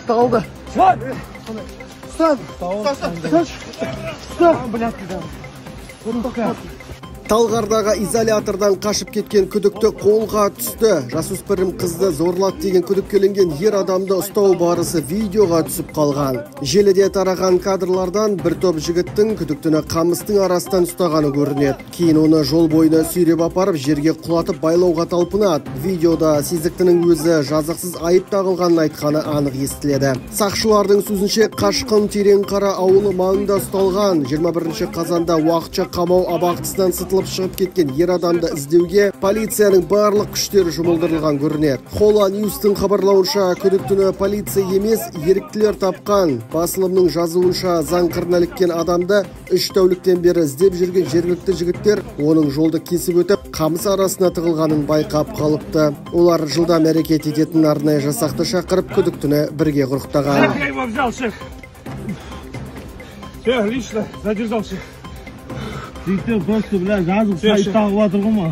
Тағылды. Талғардағы изолятордан қашып кеткен күдікті қолға түсті. Жасөспірім қызды зорлады деген күдікке ер адамды ұстау барысы видеоға түсіп қалған. Желіде тараған кадрлардан бір топ жігіттің күдіктіні қамыстың арасынан ұстағаны көрінеді. Кейін оны жол бойына сүйреп апарып, жерге құлатып байлауға талпынады. Видеода сезіктінің өзі жазықсыз айып тағылғанын айтқаны анық естіледі. Сақшылардың сөзінше Қашқын Тереңқара ауылы маңында ұсталған. 21 қазанда уақытша қамау абақтысынан сытылып шығып кеткен ер адамды іздеуге полицияның барлық күштері жұмылдырылған көрінеді. Хола Ньюстың хабарлауынша, күдіктіні полиция емес, еріктілер тапқан. Басылымның жазуынша, заң қырына іліккен адамды 3 тәуліктен бері іздеп жүрген жергілікті жігіттер оның жолды кесіп өтіп, қамыс арасына тығылғанын байқап қалыпты. Олар жылдам әрекет ететін арнайы жасақты шақырып, күдіктіні бірге құрықтаған. Все, отлично, задержался. Ты просто, бля, газу тағып атыр ғой ма?